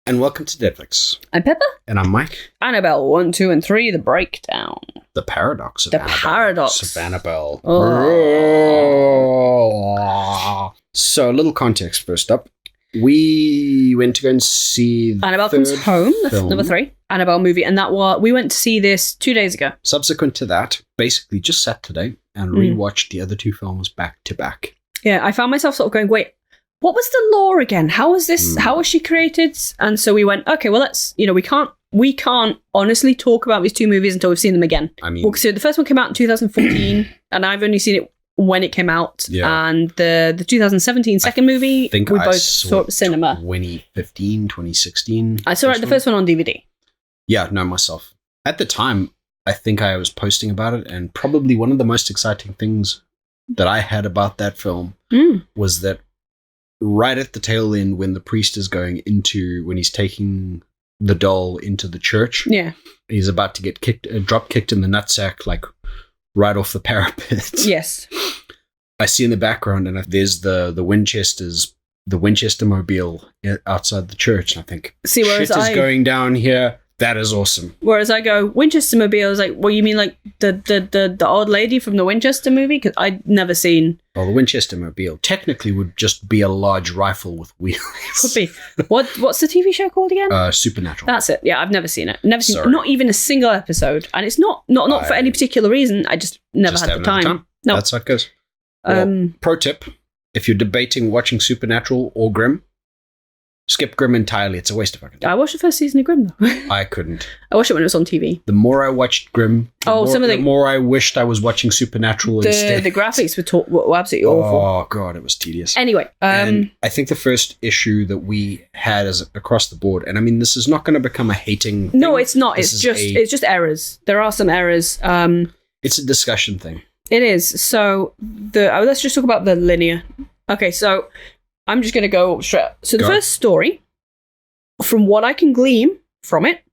And welcome to Deadflicks. I'm Pepper. And I'm Mike. Annabelle 1, 2, and 3, the breakdown. The paradox of The Annabelle. paradox Of Annabelle. Oh. So, a little context first up. We went to go and see Annabelle Comes Home, number 3, Annabelle movie, and we went to see this 2 days ago. Subsequent to that, basically just sat today and rewatched the other two films back to back. Yeah, I found myself sort of going, wait, what was the lore again? How was this? How was she created? And so we went, okay, well, we can't honestly talk about these two movies until we've seen them again. I mean, so the first one came out in 2014, and I've only seen it when it came out. Yeah. And the 2017 second movie, we both saw it at the cinema. 2015, 2016. I saw the first one on DVD. Yeah, no, myself. At the time, I think I was posting about it, and probably one of the most exciting things that I had about that film was that right at the tail end, when the priest is when he's taking the doll into the church, he's about to get drop kicked in the nutsack, like right off the parapet. Yes, I see in the background, and there's the Winchester mobile outside the church, and I think, shit is going down here. That is awesome. Whereas I go, Winchester mobile, I was like, well, you mean like the old lady from the Winchester movie? Because I'd never seen. Well, the Winchester mobile technically would just be a large rifle with wheels. Could be. What's the TV show called again? Supernatural. That's it. Yeah, I've never seen it. Never seen not even a single episode. And it's not for any particular reason. I just never had the time. No. That's how it goes. Well, pro tip, if you're debating watching Supernatural or Grimm, skip Grimm entirely. It's a waste of fucking time. I watched the first season of Grimm, though. I couldn't. I watched it when it was on TV. The more I watched Grimm, the more I wished I was watching Supernatural instead. The graphics were absolutely awful. Oh, God, it was tedious. Anyway. And I think the first issue that we had is across the board, and I mean, this is not going to become a hating thing. No, it's not. It's just errors. There are some errors. It's a discussion thing. It is. So, let's just talk about the linear. Okay, so I'm just going to go straight. So the first story, from what I can glean from it,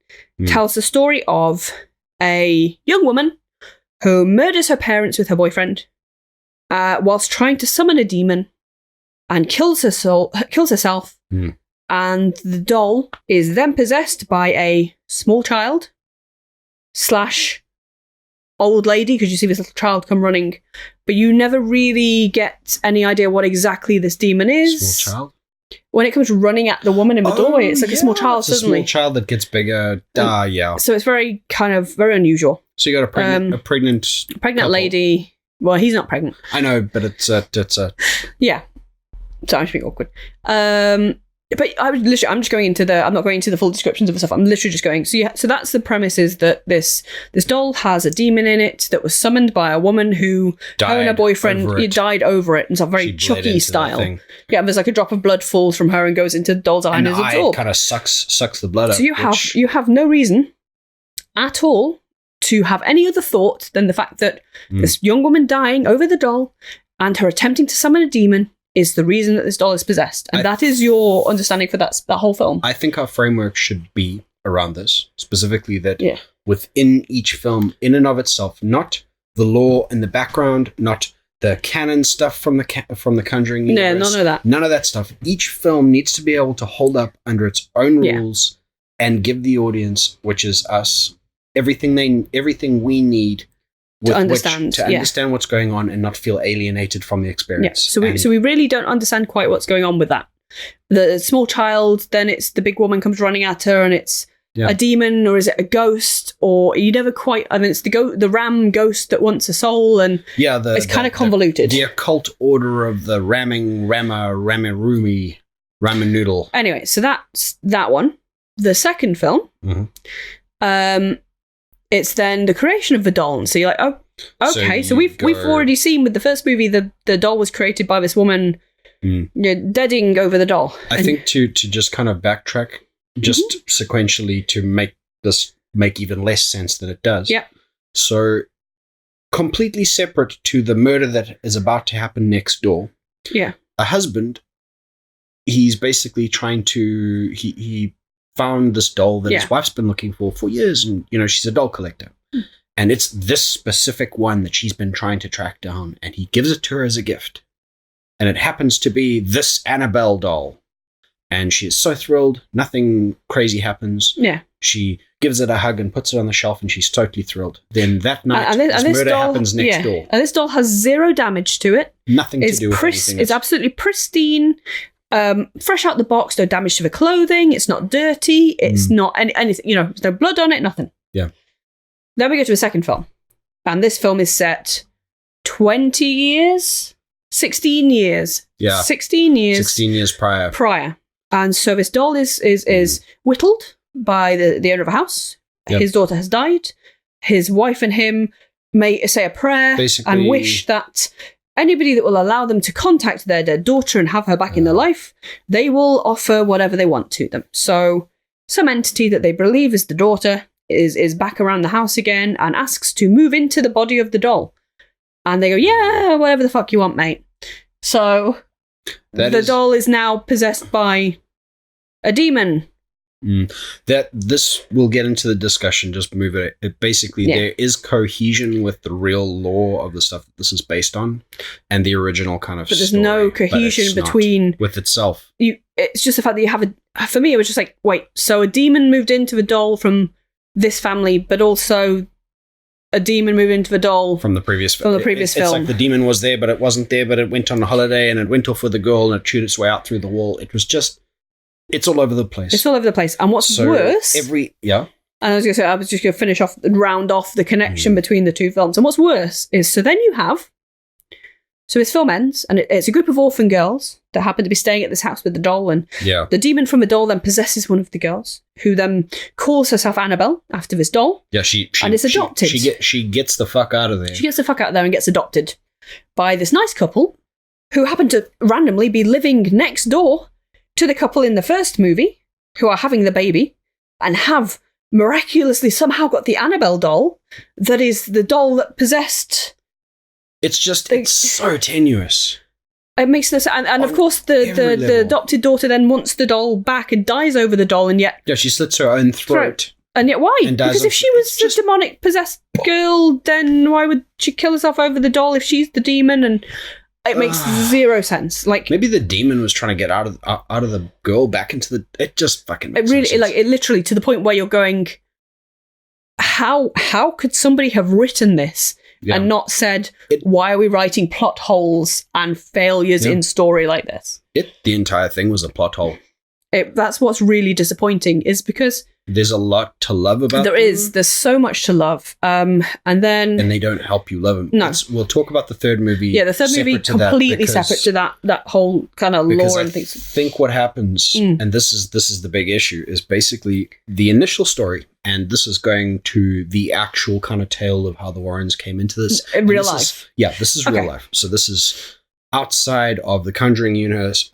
tells the story of a young woman who murders her parents with her boyfriend whilst trying to summon a demon and kills herself. And the doll is then possessed by a small child / old lady, because you see this little child come running, but you never really get any idea what exactly this demon is. Small child? When it comes running at the woman in the doorway, it's like a small child suddenly. A small child that gets bigger. Yeah. So it's very unusual. So you got a pregnant lady. Well, he's not pregnant. I know, but it's a yeah. So I'm just being awkward. But I'm just going into I'm not going into the full descriptions of the stuff. I'm literally just going. So that's the premise, is that this doll has a demon in it that was summoned by a woman who her and her boyfriend died over it, and so very Chucky style. Yeah, and there's like a drop of blood falls from her and goes into the doll's eye and is absorbed. Kind of sucks the blood out. So you have no reason at all to have any other thought than the fact that this young woman dying over the doll and her attempting to summon a demon is the reason that this doll is possessed. And that is your understanding for that whole film. I think our framework should be around this, specifically that within each film, in and of itself, not the lore in the background, not the canon stuff from the Conjuring universe. No, none of that. None of that stuff. Each film needs to be able to hold up under its own rules and give the audience, which is us, everything we need to understand what's going on and not feel alienated from the experience. Yeah. So we really don't understand quite what's going on with that. The small child, then it's the big woman comes running at her, and it's a demon, or is it a ghost? Or you never quite. I mean, it's the ram ghost that wants a soul, and it's kind of convoluted. The occult order of the Ramarumi ramen noodle. Anyway, so that's that one. The second film. It's then the creation of the doll. And so you're like, oh, okay. So we've already seen with the first movie, the doll was created by this woman deading over the doll. I think to just kind of backtrack, just sequentially to make this make even less sense than it does. Yeah. So completely separate to the murder that is about to happen next door. Yeah. A husband, he's basically trying to... He found this doll that his wife's been looking for years, and she's a doll collector, and it's this specific one that she's been trying to track down, and he gives it to her as a gift, and it happens to be this Annabelle doll, And she is so thrilled. Nothing crazy happens. Yeah. She gives it a hug and puts it on the shelf, and she's totally thrilled. Then that night, this murder happens next door. And this doll has zero damage to it. Nothing to do with anything. It's absolutely pristine. Fresh out the box, no damage to the clothing. It's not dirty. It's not anything. There's no blood on it. Nothing. Yeah. Then we go to a second film, and this film is set 20 years, 16 years. Yeah. 16 years. 16 years prior. And so this doll is whittled by the owner of a house. Yep. His daughter has died. His wife and him may say a prayer and wish that anybody that will allow them to contact their dead daughter and have her back in their life, they will offer whatever they want to them. So some entity that they believe is the daughter is back around the house again and asks to move into the body of the doll. And they go, yeah, whatever the fuck you want, mate. So the doll is now possessed by a demon. That this will get into the discussion. Just move it. There is cohesion with the real lore of the stuff that this is based on, and the original kind of. But there's no cohesion between with itself. It's just the fact that you have for me, it was just like, wait, so a demon moved into the doll from this family, but also a demon moved into the doll from the previous film. It's like the demon was there, but it wasn't there. But it went on a holiday, and it went off with the girl, and it chewed its way out through the wall. It was just. It's all over the place. It's all over the place. And what's worse... And I was just going to finish off and round off the connection between the two films. And what's worse is, so then you have... So this film ends, and it's a group of orphan girls that happen to be staying at this house with the doll, and the demon from the doll then possesses one of the girls, who then calls herself Annabelle after this doll. Yeah, she and is adopted. She gets the fuck out of there. She gets the fuck out of there and gets adopted by this nice couple, who happen to randomly be living next door to the couple in the first movie, who are having the baby, and have miraculously somehow got the Annabelle doll that is the doll that possessed... It's so tenuous. It makes this... And of course, the adopted daughter then wants the doll back and dies over the doll, and yet... Yeah, she slits her own throat. And yet why? Because if she was the demonic possessed girl, then why would she kill herself over the doll if she's the demon? And... It makes zero sense. Like, maybe the demon was trying to get out of the girl back into the. It just fucking. Makes it literally to the point where you're going. How could somebody have written this and not said, why are we writing plot holes and failures in story like this? The entire thing was a plot hole. That's what's really disappointing, is because there's a lot to love about them. There's so much to love. And they don't help you love them. No. We'll talk about the third movie. Yeah, the third movie completely separate to that whole kind of lore and things. I think what happens, and this is the big issue, is basically the initial story, and this is going to the actual kind of tale of how the Warrens came into this. In real life. This is real life. So this is outside of the Conjuring universe,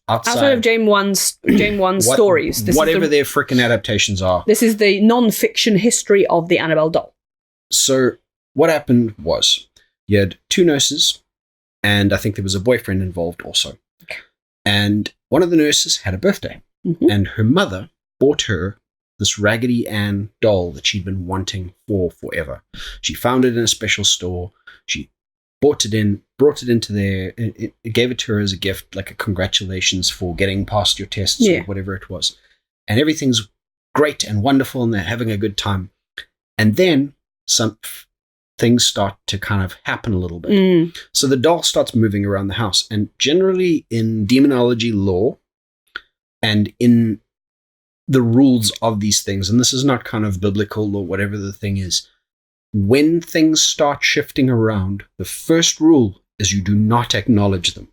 outside of James Wan's stories. Whatever their freaking adaptations are. This is the non-fiction history of the Annabelle doll. So what happened was, you had two nurses, and I think there was a boyfriend involved also. Okay. And one of the nurses had a birthday, and her mother bought her this Raggedy Ann doll that she'd been wanting for forever. She found it in a special store. She brought it into there, it gave it to her as a gift, like a congratulations for getting past your tests or whatever it was. And everything's great and wonderful, and they're having a good time. And then some things start to kind of happen a little bit. So the doll starts moving around the house, and generally in demonology lore and in the rules of these things, and this is not kind of biblical or whatever the thing is, when things start shifting around, the first rule is you do not acknowledge them.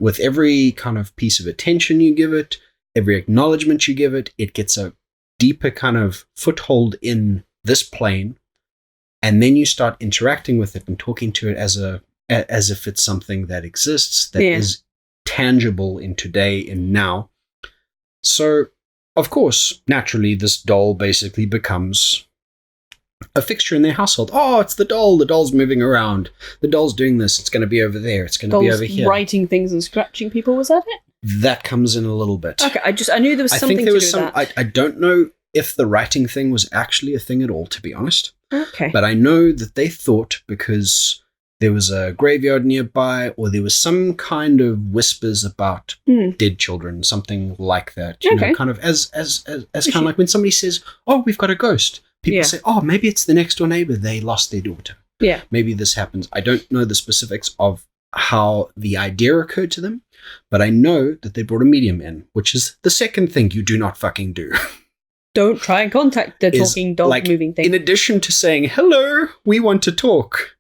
With every kind of piece of attention you give it, every acknowledgement you give it, it gets a deeper kind of foothold in this plane, and then you start interacting with it and talking to it as if it's something that exists, that is tangible in today and now. So, of course, naturally, this doll basically becomes a fixture in their household. Oh, it's the doll. The doll's moving around. The doll's doing this. It's going to be over there. It's going to be over here. Writing things and scratching people. Was that it? That comes in a little bit. Okay, I knew there was something to do with that. I don't know if the writing thing was actually a thing at all, to be honest. Okay. But I know that they thought, because there was a graveyard nearby, or there was some kind of whispers about dead children, something like that. You know, kind of as kind of like when somebody says, "Oh, we've got a ghost." People say, "Oh, maybe it's the next door neighbor. They lost their daughter." Yeah. Maybe this happens. I don't know the specifics of how the idea occurred to them, but I know that they brought a medium in, which is the second thing you do not fucking do. Don't try and contact the talking dog moving thing. In addition to saying, "Hello, we want to talk.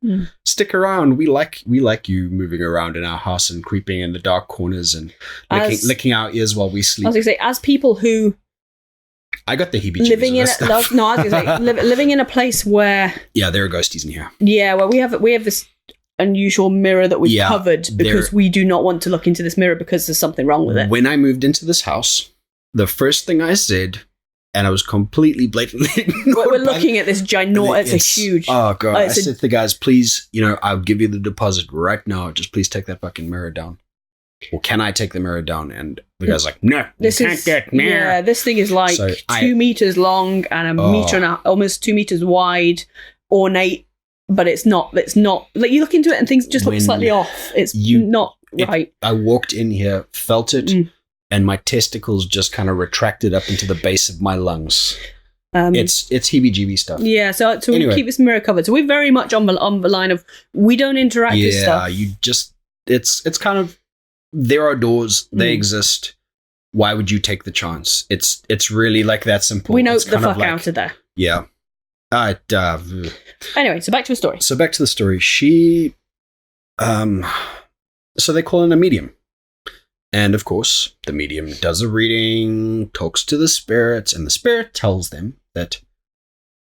Stick around. We like you moving around in our house and creeping in the dark corners and licking our ears while we sleep." I was going to say, as people who... I got the heebie-jeebies. Living in a place where... Yeah, there are ghosties in here. Yeah, well, we have this unusual mirror that we've covered because we do not want to look into this mirror because there's something wrong with it. When I moved into this house, the first thing I said... And I was completely blatantly... We're looking at this ginormous... It's a huge... Oh, God. I said to the guys, please, I'll give you the deposit right now. Just please take that fucking mirror down. Or can I take the mirror down? And the guy's like, no, you can't get mirror. Yeah, this thing is like 2 meters long and a meter and almost 2 meters wide, ornate, but it's not... Like, you look into it and things just look slightly off. It's not right. I walked in here, felt it... And my testicles just kind of retracted up into the base of my lungs. It's heebie-jeebie stuff. Yeah, so anyway. We keep this mirror covered. So we're very much on the line of we don't interact with stuff. Yeah, you just it's kind of there are doors, they exist. Why would you take the chance? It's really like that simple. We know the fuck out of there. Yeah. Anyway, so back to the story. She, so they call in a medium. And of course, the medium does a reading, talks to the spirits, and the spirit tells them that,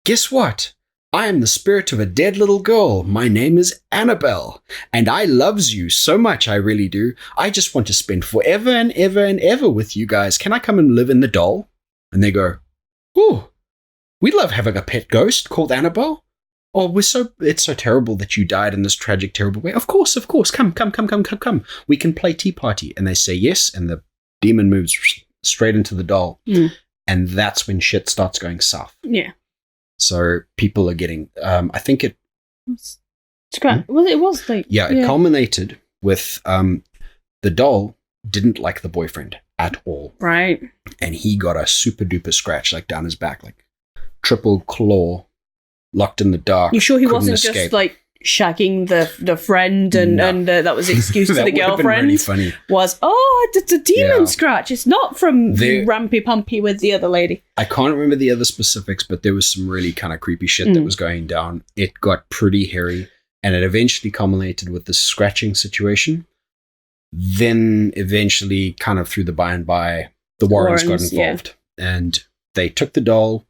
guess what? I am the spirit of a dead little girl. My name is Annabelle, and I loves you so much, I really do. I just want to spend forever and ever and ever with you guys. Can I come and live in the doll? And they go, oh, we love having a pet ghost called Annabelle. Oh, it's so terrible that you died in this tragic, terrible way. Of course. Come. We can play tea party. And they say yes, and the demon moves straight into the doll. And that's when shit starts going south. Yeah. So people are getting, I think it... Well, it was like... Yeah, it culminated with the doll didn't like the boyfriend at all. Right. And he got a super duper scratch like down his back, like triple claw. Locked in the dark. You sure he wasn't escape. Just like shagging the friend and that was the excuse to the girlfriend? Really funny. Was it's a demon scratch. It's not from Rampy Pumpy with the other lady. I can't remember the other specifics, but there was some really kind of creepy shit that was going down. It got pretty hairy, and it eventually culminated with this scratching situation. Then eventually, kind of through the by and by, the Warrens got involved, and they took the doll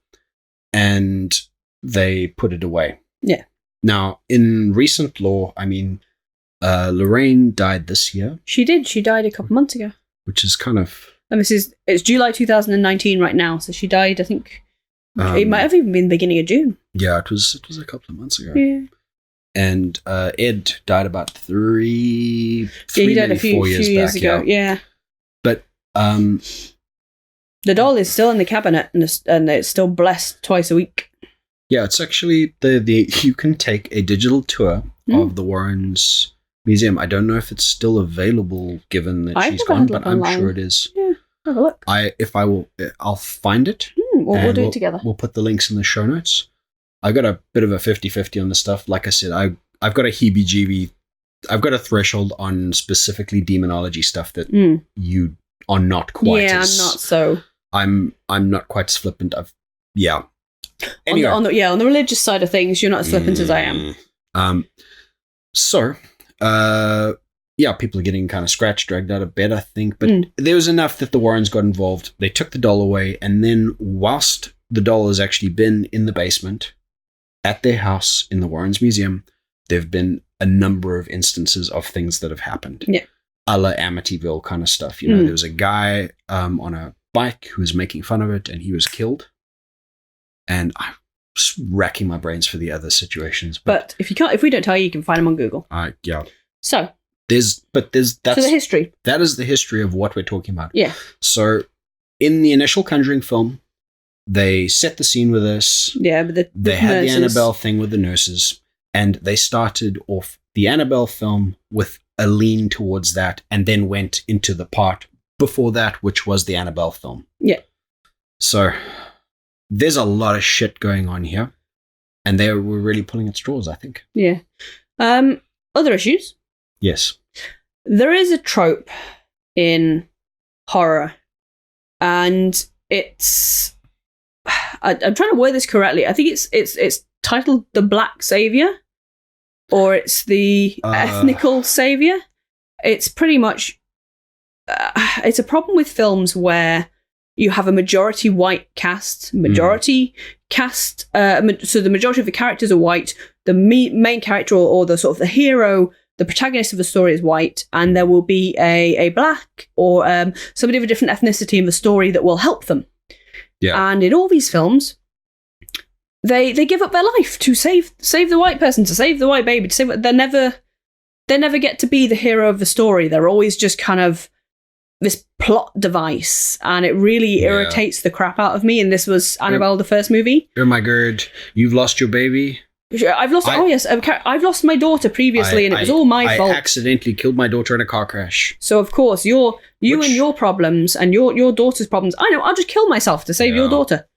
and they put it away. Yeah. Now, in recent law, I mean, Lorraine died this year. She did. She died a couple months ago. Which is kind of... And it's July 2019 right now, so she died, I think, it might have even been the beginning of June. Yeah, it was a couple of months ago. Yeah. And Ed died about 4 years ago. Yeah. But... the doll is still in the cabinet, and it's still blessed twice a week. Yeah, it's actually you can take a digital tour of the Warrens Museum. I don't know if it's still available given that she's gone, but I'm sure it is. Yeah, have a look. I'll find it. We'll do it together. We'll put the links in the show notes. I got a bit of a 50-50 on the stuff. Like I said, I've got a heebie-jeebie. I've got a threshold on specifically demonology stuff that you are not quite. Yeah, I'm not so. I'm not quite as flippant. Anyway. On the religious side of things, you're not as flippant as I am. People are getting kind of scratched, dragged out of bed, I think. But there was enough that the Warrens got involved. They took the doll away, and then whilst the doll has actually been in the basement at their house in the Warrens Museum, there have been a number of instances of things that have happened. Yeah. A la Amityville kind of stuff. There was a guy on a bike who was making fun of it, and he was killed. And I'm just racking my brains for the other situations. But if we don't tell you, you can find them on Google. Yeah. So that's the history. That is the history of what we're talking about. Yeah. So in the initial Conjuring film, they set the scene with us. Yeah, but they had the Annabelle thing with the nurses, and they started off the Annabelle film with a lean towards that, and then went into the part before that, which was the Annabelle film. Yeah. So there's a lot of shit going on here, and they were really pulling at straws, I think. Yeah. Other issues? Yes. There is a trope in horror, and it's... I'm trying to word this correctly. I think it's titled The Black Savior, or it's the ethnical savior. It's pretty much... it's a problem with films where you have a majority white cast, so the majority of the characters are white, the main character or the sort of the hero, the protagonist of the story is white, and there will be a black or somebody of a different ethnicity in the story that will help them. Yeah. And in all these films, they give up their life to save the white person, to save the white baby, to save... They never get to be the hero of the story. They're always just kind of this plot device, and it really irritates the crap out of me. And this was Annabelle, the first movie. Oh my god, you've lost your baby. I've lost my daughter previously, and it was all my fault. I accidentally killed my daughter in a car crash. So of course, and your problems and your daughter's problems. I know. I'll just kill myself to save your daughter.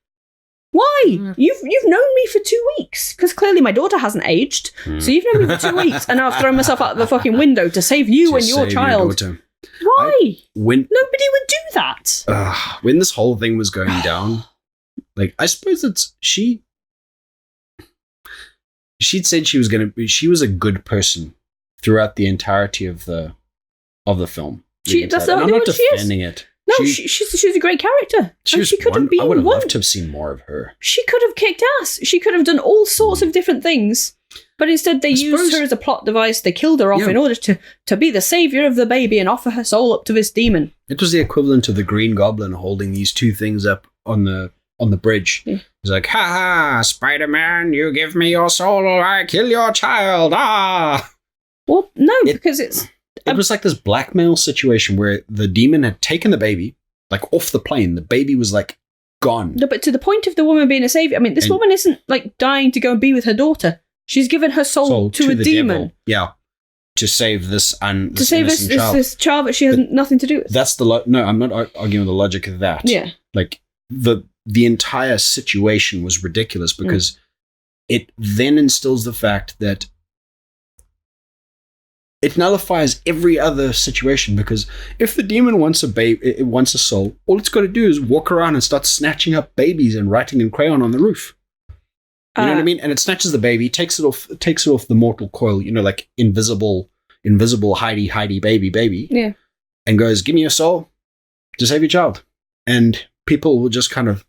Why? You've known me for 2 weeks, because clearly my daughter hasn't aged. So you've known me for 2 weeks, and I've thrown myself out the fucking window to save you and your child. Why? Nobody would do that. When this whole thing was going down, like, I suppose she'd said she was a good person throughout the entirety of the film. I'm not defending it. No, she's a great character. She could have been. I would have loved to have seen more of her. She could have kicked ass. She could have done all sorts of different things. But instead, they used her as a plot device. They killed her off in order to be the savior of the baby and offer her soul up to this demon. It was the equivalent of the Green Goblin holding these two things up on the bridge. Yeah. He's like, "Ha ha, Spider-Man, you give me your soul or I kill your child." Ah. Well, no, because it's... It was like this blackmail situation where the demon had taken the baby, like, off the plane. The baby was, like, gone. No, but to the point of the woman being a savior, I mean, this woman isn't, like, dying to go and be with her daughter. She's given her soul to a demon. Devil. Yeah. To save this child. This child that she has nothing to do with. That's no, I'm not arguing the logic of that. Yeah. Like, the entire situation was ridiculous because it then instills the fact that it nullifies every other situation, because if the demon wants it wants a soul, all it's got to do is walk around and start snatching up babies and writing in crayon on the roof. You know what I mean? And it snatches the baby, takes it off the mortal coil, like invisible hidey baby. Yeah. And goes, "Give me your soul to save your child." And people will just kind of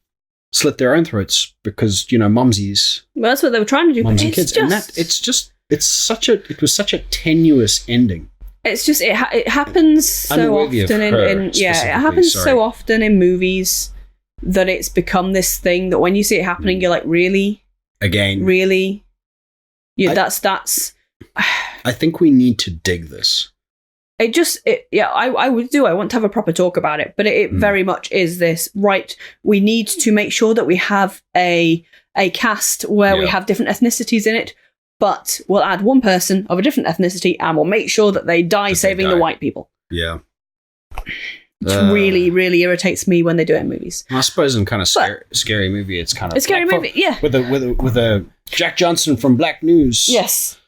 slit their own throats because, mumsies. Well, that's what they were trying to do. Mums and kids. And it was such a tenuous ending. It's just, it happens so often it happens so often in movies that it's become this thing that when you see it happening, you're like, really? Again. Really? Yeah, that's... I think we need to dig this. I would do. I want to have a proper talk about it, but it very much is this, right? We need to make sure that we have a cast where we have different ethnicities in it, but we'll add one person of a different ethnicity and we'll make sure that they die saving the white people. Yeah. Which really, really irritates me when they do it in movies. I suppose in kind of scary movie, it's kind of... A scary movie, yeah. With a Jack Johnson from Black News. Yes.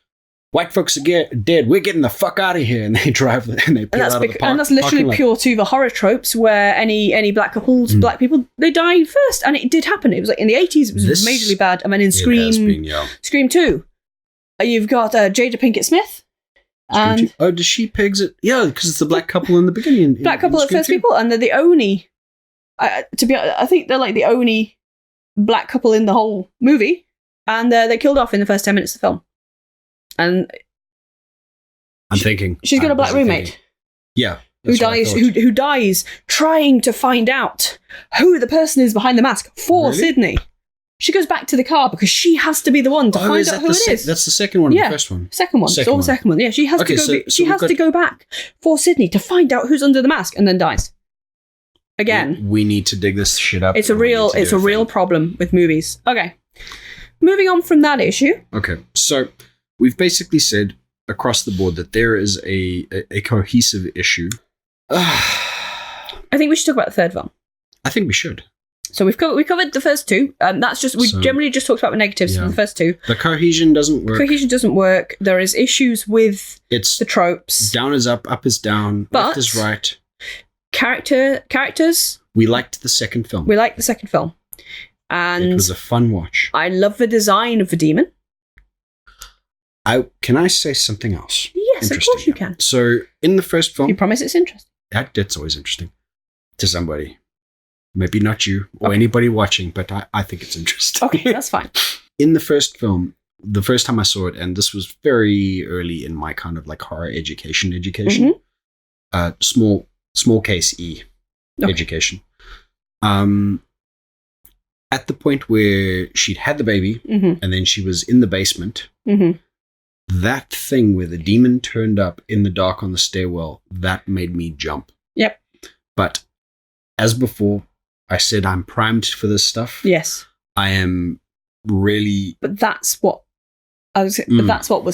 White folks are dead. We're getting the fuck out of here. And they drive and they pull out of the park. And that's literally pure to the horror tropes where any black couples, black people, they die first. And it did happen. It was like in the 80s, it was majorly bad. And then in Scream 2, you've got Jada Pinkett Smith. And does she pegs it? Yeah, because it's the black couple in the beginning. Black couple at first people, and they're the only. I think they're like the only black couple in the whole movie, and they're killed off in the first 10 minutes of the film. And she's got a black roommate. Yeah, who dies trying to find out who the person is behind the mask for Sydney. She goes back to the car because she has to be the one to find out who it is. That's the second one, or the first one? Second one. It's all the second one. Yeah, she has to go back for Sydney to find out who's under the mask and then dies. Again. We need to dig this shit up. It's a real problem with movies. Okay. Moving on from that issue. Okay. So we've basically said across the board that there is a cohesive issue. I think we should talk about the third film. I think we should. So we covered the first two. That's just generally just talked about the negatives from the first two. The cohesion doesn't work. There is issues with the tropes. Down is up is down, left is right. Characters. We liked the second film. And it was a fun watch. I love the design of the demon. Can I say something else? Yes, of course you can. So in the first film, you promise it's interesting. That's always interesting to somebody. Maybe not you or anybody watching, but I think it's interesting. Okay, that's fine. In the first film, the first time I saw it, and this was very early in my kind of like horror education, small case E education. At the point where she'd had the baby and then she was in the basement, that thing where the demon turned up in the dark on the stairwell, that made me jump. Yep. But as before, I said I'm primed for this stuff. Yes. I am really... But that's what was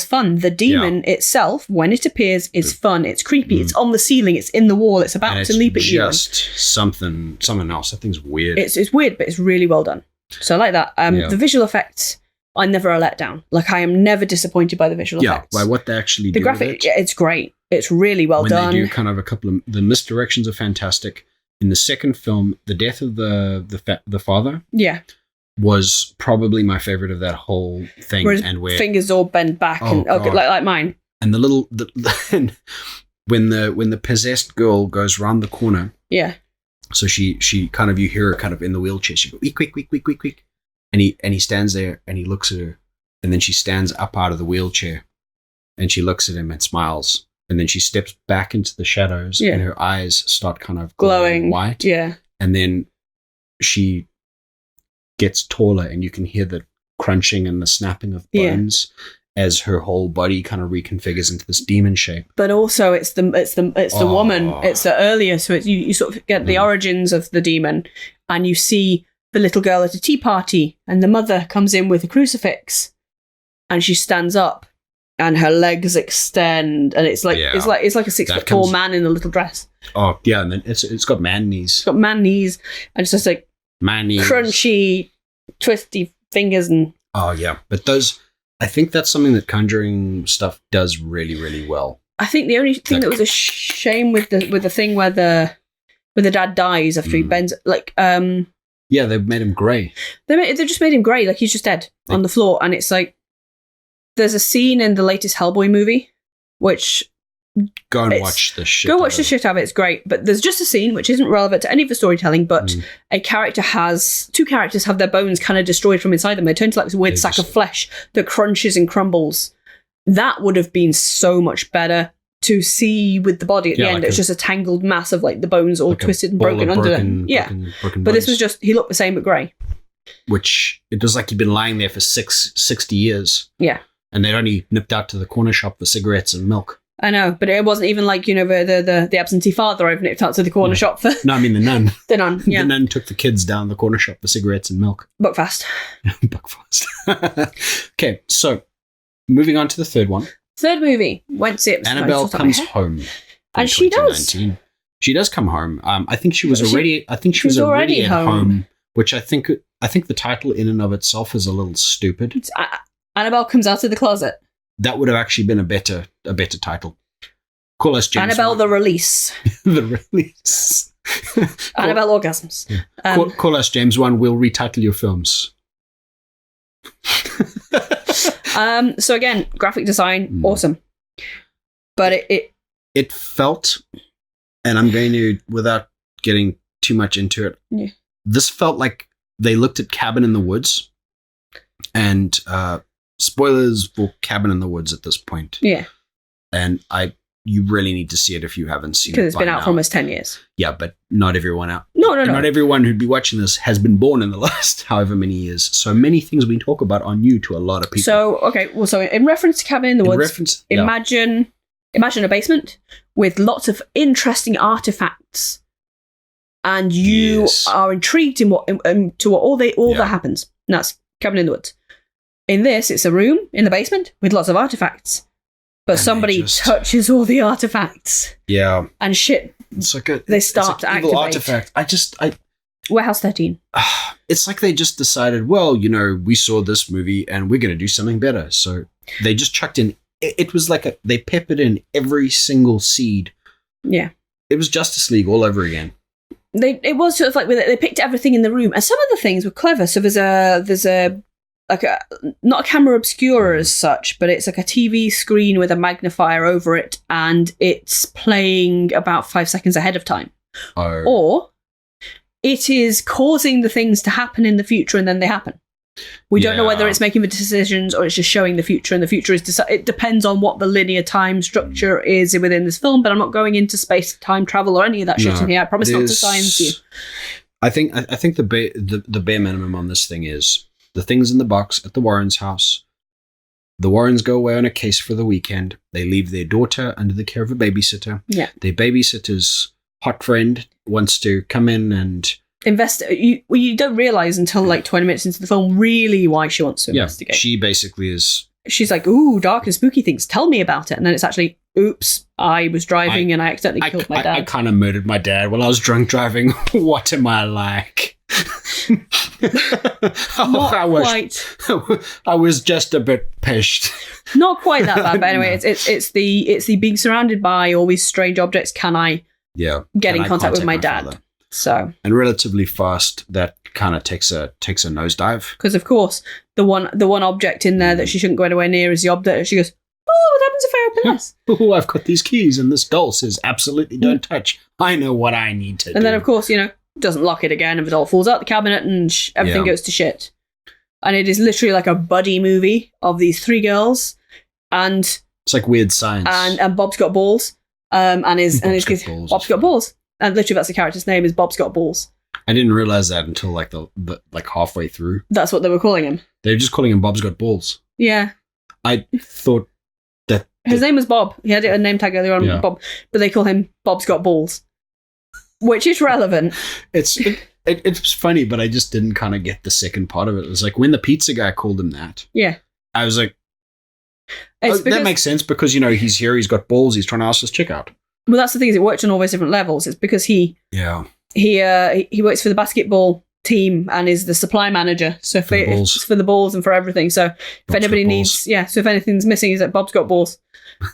fun. The demon itself, when it appears, is fun. It's creepy. It's on the ceiling. It's in the wall. It's about to leap at you. It's just something else. That thing's weird. It's weird, but it's really well done. So I like that. The visual effects, I never are let down. Like, I am never disappointed by the visual effects. Yeah, by what they actually do. The graphic, it's great. It's really well done. When they do kind of a couple of... The misdirections are fantastic. In the second film, the death of the father was probably my favorite of that whole thing. Where fingers all bent back like mine. And when the possessed girl goes round the corner. Yeah. So she kind of, you hear her kind of in the wheelchair. She goes, quick. And he stands there and he looks at her. And then she stands up out of the wheelchair and she looks at him and smiles. And then she steps back into the shadows and her eyes start kind of glowing white. Yeah. And then she gets taller and you can hear the crunching and the snapping of bones as her whole body kind of reconfigures into this demon shape. But also it's the woman. It's the earlier. So you sort of get the origins of the demon and you see the little girl at a tea party and the mother comes in with a crucifix and she stands up. And her legs extend, and it's like a 6 foot tall man in a little dress. Oh yeah, and then it's got man knees. It's got man knees, and it's just like man knees, crunchy, twisty fingers, and but I think that's something that Conjuring stuff does really, really well. I think the only thing that was a shame with the thing where the dad dies after he bends, like they've made him grey. They just made him grey, like he's just dead on the floor, and it's like. There's a scene in the latest Hellboy movie, which... Go and watch the shit Go watch the shit out of it, it's great. But there's just a scene, which isn't relevant to any of the storytelling, but two characters have their bones kind of destroyed from inside them. They turn to like this weird sack of flesh that crunches and crumbles. That would have been so much better to see with the body at the end. It's just a tangled mass of like the bones all twisted and broken under them. Yeah. Broken but this was just, he looked the same but grey. Which, it was like he'd been lying there for 60 years. Yeah. And they'd only nipped out to the corner shop for cigarettes and milk. I know, but it wasn't even like, the absentee father I've nipped out to the corner shop for... No, I mean the nun. The nun, yeah. The nun took the kids down the corner shop for cigarettes and milk. Buckfast. Buckfast. Okay, so, moving on to the third one. Third movie. Went to see it. Annabelle comes home. And she does. She does come home. I think she was already at home, which I think the title in and of itself is a little stupid. Annabelle comes out of the closet. That would have actually been a better title. Call us James. Annabelle the Release. The Release. Annabelle Orgasms. Yeah. Call us James 1. We'll retitle your films. So again, graphic design, awesome. But it felt, and I'm going to, without getting too much into it, this felt like they looked at Cabin in the Woods and spoilers for Cabin in the Woods at this point. Yeah. And you really need to see it if you haven't seen it. Because it's been out for almost 10 years. Yeah, but not everyone out. No. Not everyone who'd be watching this has been born in the last however many years. So many things we talk about are new to a lot of people. So in reference to Cabin in the Woods, imagine a basement with lots of interesting artifacts. And you are intrigued in what all that happens. And that's Cabin in the Woods. In this, it's a room in the basement with lots of artifacts. But somebody touches all the artifacts. Yeah. And shit. It's like they start to activate. Artifact. Warehouse 13. It's like they just decided, well, we saw this movie and we're going to do something better. So they just chucked in. It was like they peppered in every single seed. Yeah. It was Justice League all over again. It was sort of like they picked everything in the room, and some of the things were clever. So there's a not a camera obscurer as such, but it's like a TV screen with a magnifier over it, and it's playing about 5 seconds ahead of time. Oh. Or it is causing the things to happen in the future, and then they happen. We don't know whether it's making the decisions or it's just showing the future, and the future is it depends on what the linear time structure is within this film. But I'm not going into space-time travel or any of that shit in here. I promise not to science you. I think the bare minimum on this thing is the things in the box at the Warrens' house. The Warrens go away on a case for the weekend. They leave their daughter under the care of a babysitter. Yeah, their babysitter's hot friend wants to come in and you don't realize until like 20 minutes into the film really why she wants to investigate. She basically is. She's like, ooh, dark and spooky things. Tell me about it. And then it's actually, oops, I was driving and I accidentally killed my dad. I kind of murdered my dad while I was drunk driving. What am I like? I was just a bit pissed. Not quite that bad, but anyway, it's the being surrounded by all these strange objects. Can I get in contact with my dad? Father? So, and relatively fast, that kind of takes a nosedive. Because of course, the one object in there that she shouldn't go anywhere near is the object. She goes, "Oh, what happens if I open this? Oh, I've got these keys, and this doll says absolutely don't touch. I know what I need to do." And then, of course, doesn't lock it again, and the doll falls out the cabinet, and everything goes to shit. And it is literally like a buddy movie of these three girls, and it's like Weird Science. And Bob's got balls, Bob's got balls. And literally, that's the character's name is Bob's Got Balls. I didn't realize that until like the halfway through. That's what they were calling him. They were just calling him Bob's Got Balls. Yeah. I thought that his name was Bob. He had a name tag earlier on, Bob, but they call him Bob's Got Balls, which is relevant. It's funny, but I just didn't kind of get the second part of it. It was like when the pizza guy called him that. Yeah. I was like, that makes sense because he's here, he's got balls, he's trying to ask this chick out. Well, that's the thing, is it works on all those different levels. It's because he works for the basketball team and is the supply manager. So it's for the balls and for everything. So if anybody needs, so if anything's missing, he's like, Bob's got balls.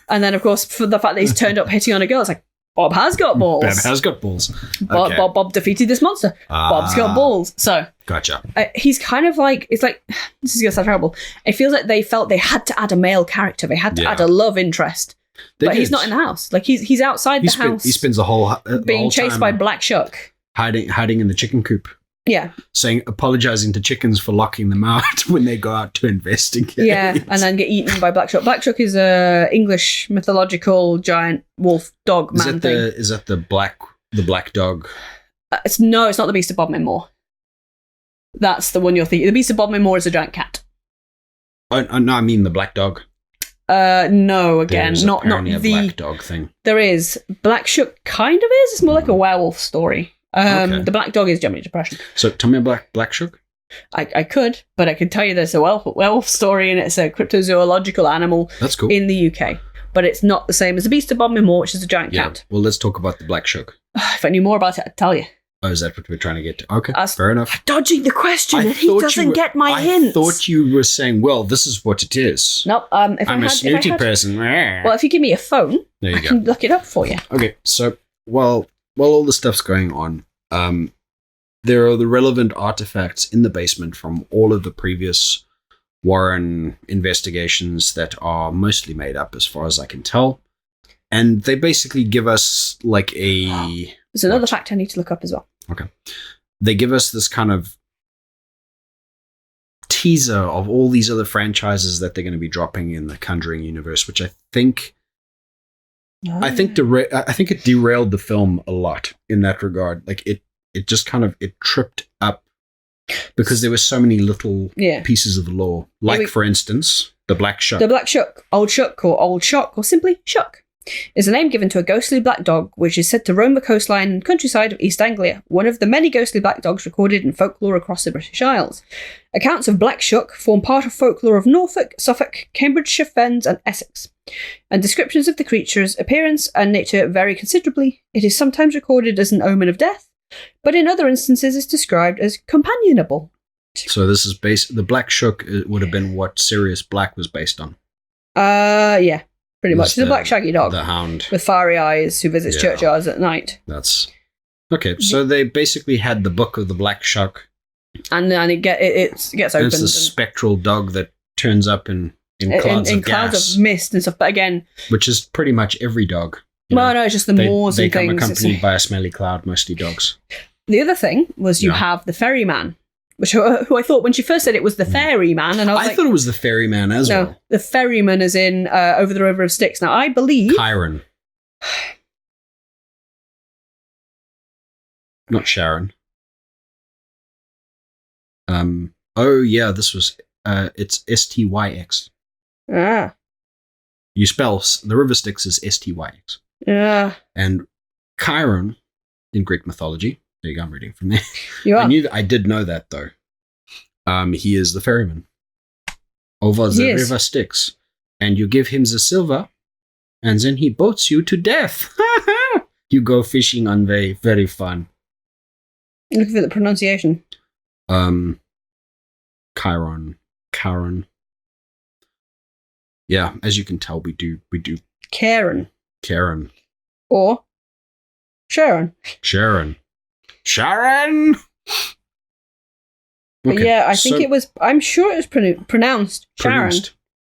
And then, of course, for the fact that he's turned up hitting on a girl, it's like, Bob has got balls. Bob has got balls. Okay. Bob defeated this monster. Bob's got balls. So gotcha. He's kind of like, it's like, this is going to sound terrible. It feels like they felt they had to add a male character. They had to add a love interest. He's not in the house. Like he's outside the house. He spends the whole being chased by Black Shuck, hiding in the chicken coop. Yeah, apologizing to chickens for locking them out when they go out to investigate. Yeah, and then get eaten by Black Shuck. Black Shuck is a English mythological giant wolf dog man thing. Is that the black dog? It's not the Beast of Bodmin Moor. That's the one you're thinking. The Beast of Bodmin Moor is a giant cat. Oh no, I mean the black dog. No, again, not the black dog thing. There is. Black Shuck kind of is. It's more like a werewolf story. The black dog is generally depression. So tell me about Black Shuck. I could, but I could tell you there's a werewolf story and it's a cryptozoological animal. That's cool. In the UK, but it's not the same as the Beast of Bodmin Moor, which is a giant cat. Well, let's talk about the Black Shuck. If I knew more about it, I'd tell you. Oh, is that what we're trying to get to? Okay, fair enough. Dodging the question, and he doesn't get my hints. I thought you were saying, well, this is what it is. Nope. I'm a snooty person. Well, if you give me a phone, I can look it up for you. Okay, so while all the stuff's going on, there are the relevant artifacts in the basement from all of the previous Warren investigations that are mostly made up, as far as I can tell. And they basically give us like a... There's another fact I need to look up as well. Okay. They give us this kind of teaser of all these other franchises that they're going to be dropping in the Conjuring universe, which I think it derailed the film a lot in that regard. Like it just kind of tripped up because there were so many little pieces of lore. Like, for instance, the Black Shuck. The Black Shuck, Old Shock, or simply Shuck, is a name given to a ghostly black dog which is said to roam the coastline and countryside of East Anglia, one of the many ghostly black dogs recorded in folklore across the British Isles. Accounts of Black Shuck form part of folklore of Norfolk, Suffolk, Cambridgeshire Fens and Essex. and descriptions of the creature's appearance and nature vary considerably. It is sometimes recorded as an omen of death, but in other instances is described as companionable. So this is the Black Shook would have been what Sirius Black was based on. Yeah, pretty much. It's a black shaggy dog. The hound. With fiery eyes who visits churchyards at night. That's... Okay, so they basically had the book of the Black Shook. And it gets opened. It's a spectral dog that turns up in clouds of gas. Clouds of mist and stuff, but again... Which is pretty much every dog. No, it's just the moors and things. They come accompanied by a smelly cloud, mostly dogs. The other thing was you have the ferryman, who I thought when she first said it was the ferryman, and I thought it was the ferryman as well. No, the ferryman is in Over the River of Styx. Now, I believe... Chiron. Not Sharon. Oh yeah, this was it's STYX. Ah. You spell the River Styx is STYX. Yeah. And Chiron in Greek mythology. There you go, I'm reading from there. You are. I did know that though. He is the ferryman over the River Styx, and you give him the silver, and then he boats you to death. You go fishing on very, very fun. Looking for the pronunciation. Chiron. Yeah, as you can tell, we do. Karen. Or Sharon. Okay, yeah, I think it was. I'm sure it was pronounced Sharon.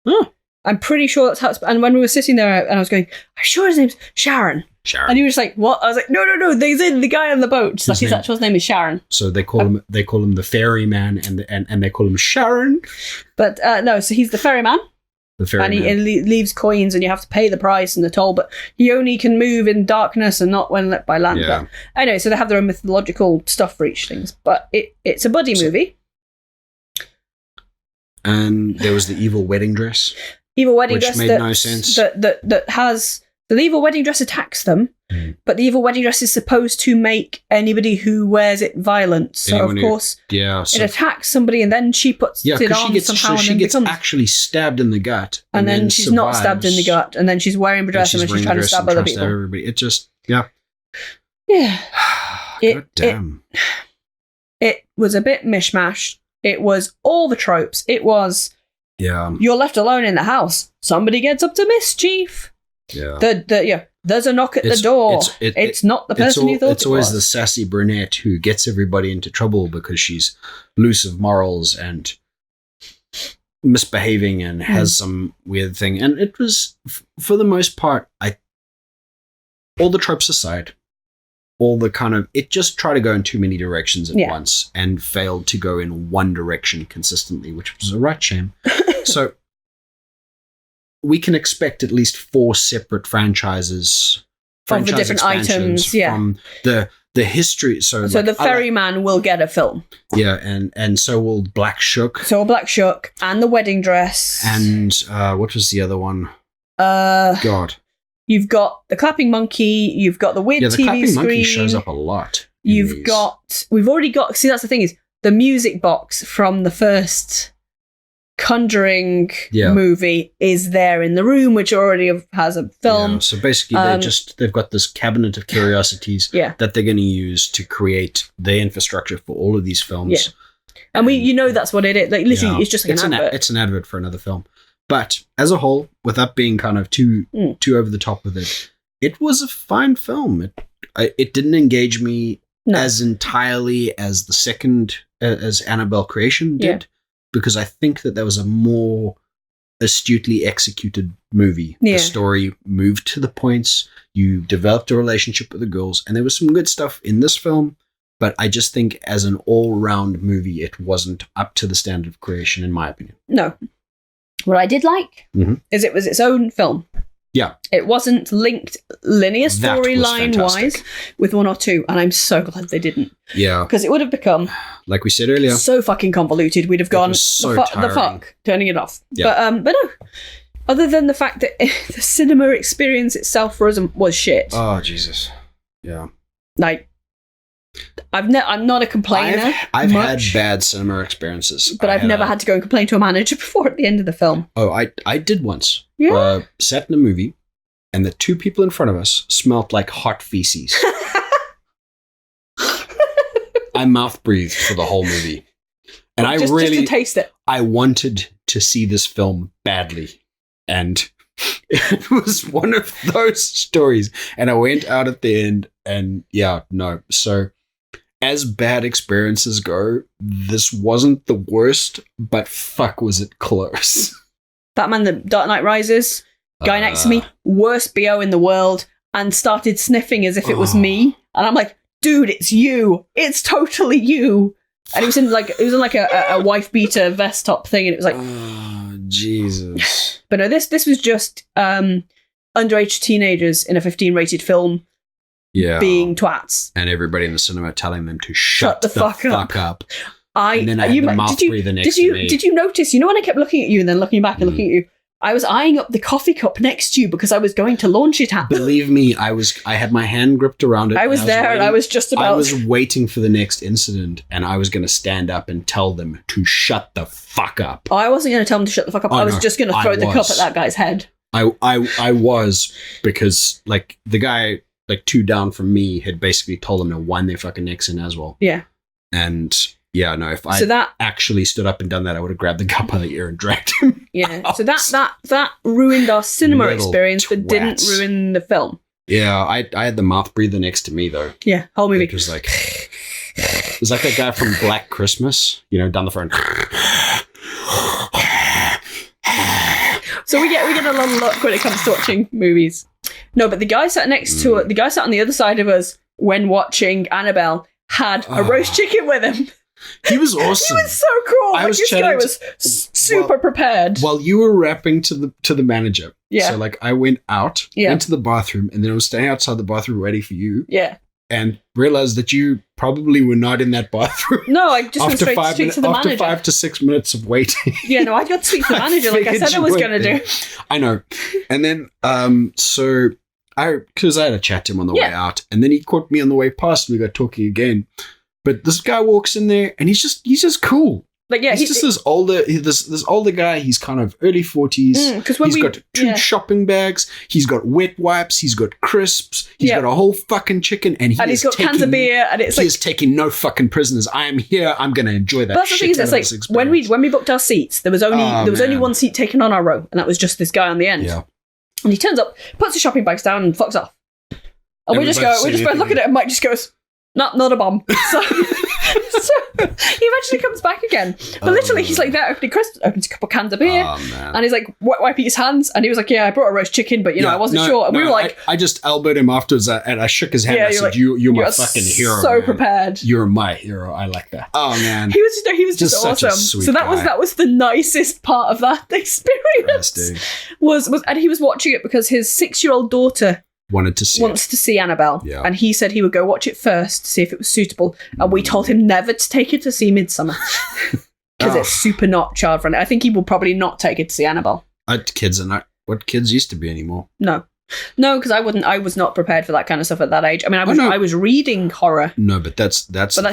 Oh. I'm pretty sure that's how it's. And when we were sitting there, and I was going, I'm sure his name's Sharon. And he was like, "What?" I was like, "No, the guy on the boat. His actual name is Sharon." So they call him the ferryman, and they call him Sharon. But no, so he's the ferryman. And he leaves coins, and you have to pay the price and the toll. But he only can move in darkness and not when lit by land. Yeah. But anyway, so they have their own mythological stuff for each things. But it's a buddy movie. And there was the evil wedding dress. Which made no sense. That has... The evil wedding dress attacks them, but the evil wedding dress is supposed to make anybody who wears it violent. So, of course, it attacks somebody, and then she puts it on somehow. She gets actually stabbed in the gut. And then she's not stabbed in the gut, and then she's wearing the dress, and then she's trying to stab other people. Everybody. It just, yeah. God damn. It was a bit mishmash. It was all the tropes. It was, you're left alone in the house. Somebody gets up to mischief. Yeah. There's a knock at the door. It's not the person you thought it was. It's always the sassy brunette who gets everybody into trouble because she's loose of morals and misbehaving and has some weird thing. And it was, for the most part, all the tropes aside, all the kind of, it just tried to go in too many directions at once and failed to go in one direction consistently, which was a right shame. So we can expect at least 4 separate franchise the different items, from the history. So the ferryman will get a film. Yeah, and so will Black Shook. And the wedding dress. And what was the other one? God. You've got the clapping monkey. You've got the weird TV screen. The clapping monkey shows up a lot. We've already got. See, that's the thing is the music box from the first Conjuring movie is there in the room, which already has a film. Yeah, so basically, they've got this cabinet of curiosities that they're going to use to create the infrastructure for all of these films. Yeah. And that's what it is. Like literally, it's just like an advert. It's an advert for another film. But as a whole, without being kind of too over the top with it, it was a fine film. It didn't engage me as entirely as the second, as Annabelle Creation did. Yeah. Because I think that there was a more astutely executed movie. Yeah. The story moved to the points. You developed a relationship with the girls, and there was some good stuff in this film. But I just think as an all-round movie, it wasn't up to the standard of Creation, in my opinion. No. What I did like is it was its own film. Yeah. It wasn't linked linear storyline-wise with one or two, and I'm so glad they didn't. Yeah. Because it would have become, like we said earlier, so fucking convoluted. We'd have gone, the fuck, turning it off. Yeah. But no. Other than the fact that the cinema experience itself for us was shit. Oh, Jesus. Yeah. Like, I'm not a complainer. I've had bad cinema experiences, but I've never had to go and complain to a manager before at the end of the film. Oh, I did once. Yeah. Sat in a movie, and the two people in front of us smelled like hot feces. I mouth breathed for the whole movie, and just to taste it. I wanted to see this film badly, and it was one of those stories. And I went out at the end, and so. As bad experiences go, this wasn't the worst, but fuck was it close. Batman The Dark Knight Rises, guy next to me, worst BO in the world, and started sniffing as if it was me. And I'm like, dude, it's you. It's totally you. And it was in like a wife beater vest top thing, and it was like, oh, Jesus. But no, this was just underage teenagers in a 15 rated film. Yeah, being twats, and everybody in the cinema telling them to shut the fuck up. And then I had the mouth breather next to me. Did you notice? You know when I kept looking at you and then looking back and looking at you, I was eyeing up the coffee cup next to you because I was going to launch it at them. Believe me, I had my hand gripped around it. I was there, and I was just about. I was waiting for the next incident, and I was going to stand up and tell them to shut the fuck up. Oh, I wasn't going to tell them to shut the fuck up. I was just going to throw the cup at that guy's head. I was, because like the guy. Like 2 down from me had basically told them to wind their fucking necks in as well. Yeah. And if I actually stood up and done that, I would have grabbed the cup by the ear and dragged him. Yeah. out. So that ruined our cinema experience, but didn't ruin the film. Yeah, I had the mouth breather next to me though. Yeah, whole movie. It was like that guy from Black Christmas, down the front. So we get a lot of luck when it comes to watching movies. No, but the guy sat the guy sat on the other side of us when watching Annabelle had a roast chicken with him. He was awesome. He was so cool. This guy was super prepared. While you were rapping to the manager. Yeah. So like I went out into the bathroom, and then I was staying outside the bathroom waiting for you. Yeah. And realized that you probably were not in that bathroom. No, I just went straight to speak to the manager. After 5 to 6 minutes of waiting. Yeah, no, I got to speak to the manager like I said I was going to do. I know. And then, because I had a chat to him on the way out, and then he caught me on the way past, and we got talking again. But this guy walks in there, and he's just cool. Like, yeah, he's just this older guy. He's kind of early 40s. Because he's got 2 shopping bags. He's got wet wipes. He's got crisps. He's got a whole fucking chicken, and he's got cans of beer. And it's he's taking no fucking prisoners. I am here. I'm going to enjoy that. But that's the thing is, it's like when we booked our seats, there was only one seat taken on our row, and that was just this guy on the end. Yeah. And he turns up, puts the shopping bags down, and fucks off. And we just both look at it, and Mike just goes, not a bomb. So he eventually comes back again. But literally, he's like there opening crisps, opens a couple cans of beer, and he's like wiping his hands, and he was like, "Yeah, I brought a roast chicken, but I wasn't sure." And we were like, I just elbowed him afterwards, and I shook his hand. And I said, like, "You're my fucking hero. So man. prepared. You're my hero. I like that." Oh man, he was just awesome. So that was the nicest part of that experience. And he was watching it because his 6-year-old daughter wants to see Annabelle, and he said he would go watch it first to see if it was suitable, and we told him never to take her to see Midsummer because it's super not child friendly. I think he will probably not take it to see Annabelle. Kids are not what kids used to be anymore. No, because I was not prepared for that kind of stuff at that age. I mean, I was reading horror. No, but that's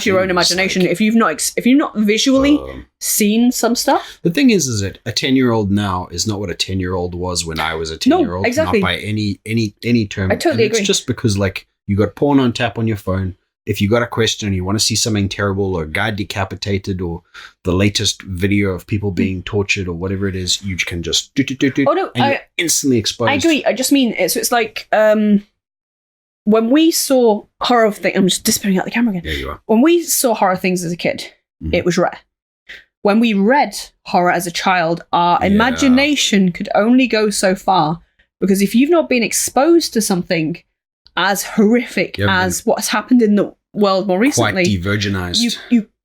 your own imagination. Like, if you've not visually seen some stuff. The thing is that a 10-year-old now is not what a 10-year-old was when I was a 10-year-old. No, exactly. Not by any term. I totally agree. It's just because like you got porn on tap on your phone. If you got a question and you want to see something terrible, or a guy decapitated, or the latest video of people being tortured, or whatever it is, you can just you're instantly exposed. I agree. I just mean it's like when we saw horror things. I'm just disappearing out the camera again. There you are. When we saw horror things as a kid, it was rare. When we read horror as a child, our imagination could only go so far, because if you've not been exposed to something as horrific as what's happened in the world more recently, quite de-virginized.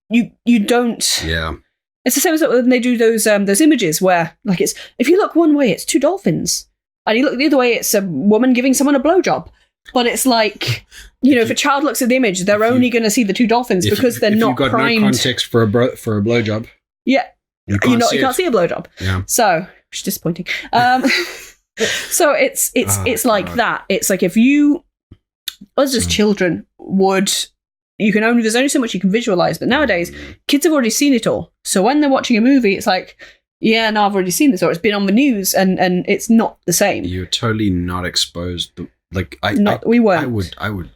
You don't. Yeah. It's the same as when they do those images where, like, it's if you look one way, it's 2 dolphins, and you look the other way, it's a woman giving someone a blowjob. But it's like, if a child looks at the image, they're only going to see the 2 dolphins because they're not primed. If you've got no context for a blowjob, you can't see a blowjob. Yeah. So it's disappointing. So it's like that. It's like if you, us as children, would there's only so much you can visualize. But nowadays, kids have already seen it all. So when they're watching a movie, it's like, yeah, no, I've already seen this, or it's been on the news, and it's not the same. You're totally not exposed. Like we weren't. I would.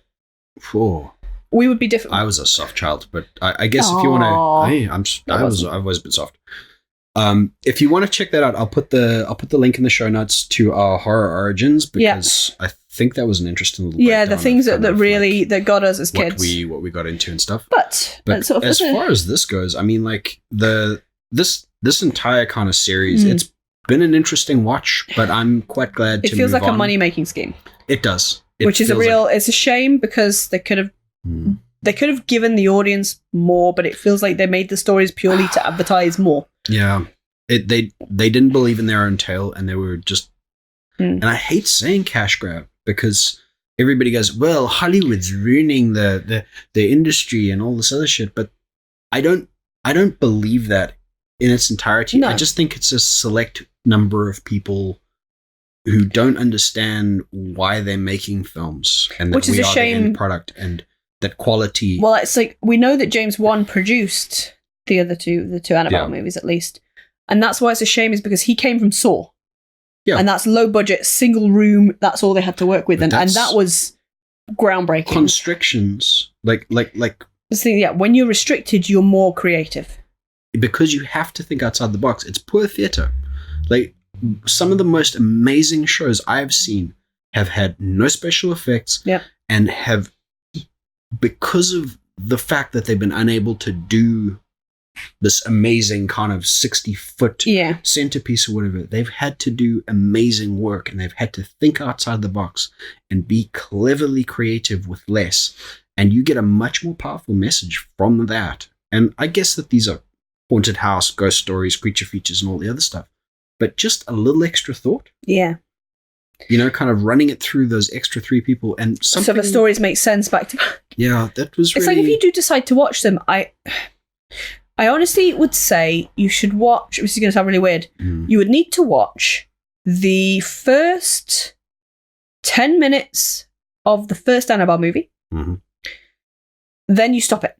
Oh. We would be different. I was a soft child, but I guess if you want to, I've always been soft. If you want to check that out, I'll put the link in the show notes to our horror origins, because I think that was an interesting little the things that really that got us as kids, what we got into and stuff. But sort of as far as this goes, I mean, like this entire kind of series, it's been an interesting watch, but I'm quite glad. It feels like a money making scheme. It does, which is it's a shame, because they could have given the audience more, but it feels like they made the stories purely to advertise more. Yeah. They didn't believe in their own tale, and they were just and I hate saying cash grab, because everybody goes, well, Hollywood's ruining the industry and all this other shit, but I don't believe that in its entirety. No. I just think it's a select number of people who don't understand why they're making films, and that which is we a are shame. The end product, and that quality. Well, it's like, we know that James Wan produced the two Annabelle movies, at least, and that's why it's a shame, is because he came from Saw, and that's low budget, single room. That's all they had to work with, and that was groundbreaking. Constrictions, like. When you're restricted, you're more creative, because you have to think outside the box. It's poor theater, like. Some of the most amazing shows I've seen have had no special effects, and have, because of the fact that they've been unable to do this amazing kind of 60-foot centerpiece or whatever, they've had to do amazing work, and they've had to think outside the box and be cleverly creative with less, and you get a much more powerful message from that. And I guess that these are haunted house, ghost stories, creature features, and all the other stuff. But just a little extra thought. Yeah. Kind of running it through those extra 3 people, and something. So the stories make sense back to back. Yeah, that was really. It's like, if you do decide to watch them, I honestly would say you should watch. This is going to sound really weird. You would need to watch the first 10 minutes of the first Annabelle movie. Mm-hmm. Then you stop it.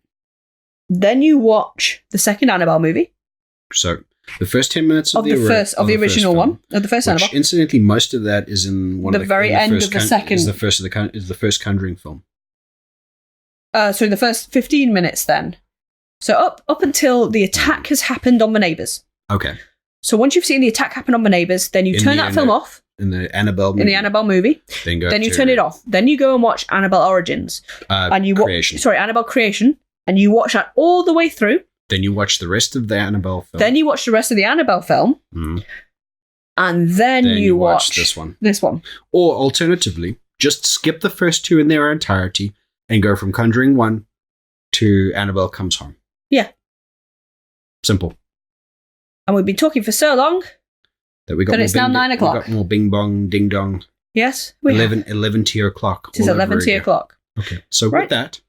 Then you watch the second Annabelle movie. So. The first 10 minutes of the original one, of the first Annabelle. Incidentally, most of that is in one of the very end of the second. Is the first Conjuring film. So the first 15 minutes, then. So up until the attack has happened on the neighbors. Okay. So once you've seen the attack happen on the neighbors, then you turn that film off. In the Annabelle movie. In the Annabelle movie. Then you turn it off. Then you go and watch Annabelle Origins. And you Annabelle Creation, and you watch that all the way through. Then you watch the rest of the Annabelle film. Then you watch the rest of the Annabelle film. And then you watch this one. This one. Or alternatively, just skip the first 2 in their entirety and go from Conjuring 1 to Annabelle Comes Home. Yeah. Simple. And we've been talking for so long that it's now 9 o'clock. We got more bing bong, ding dong. Yes. 11 tier o'clock. It is 11 tier o'clock. Okay. So with that,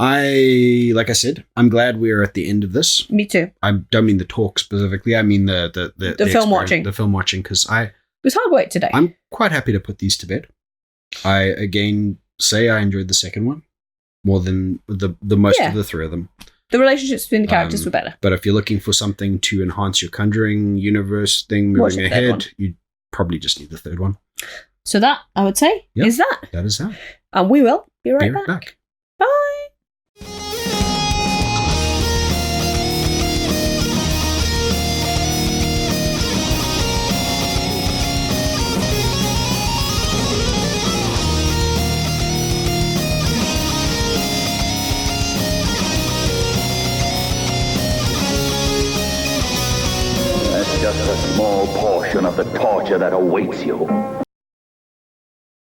like I said, I'm glad we're at the end of this. Me too. I don't mean the talk specifically. I mean the film watching. The film watching, because it was hard work today. I'm quite happy to put these to bed. I again say I enjoyed the second one more than the most of the 3 of them. The relationships between the characters were better. But if you're looking for something to enhance your Conjuring universe thing moving ahead, you probably just need the 3rd one. So that, I would say, is that. That is that. And we will be right back. Bye. That's just a small portion of the torture that awaits you.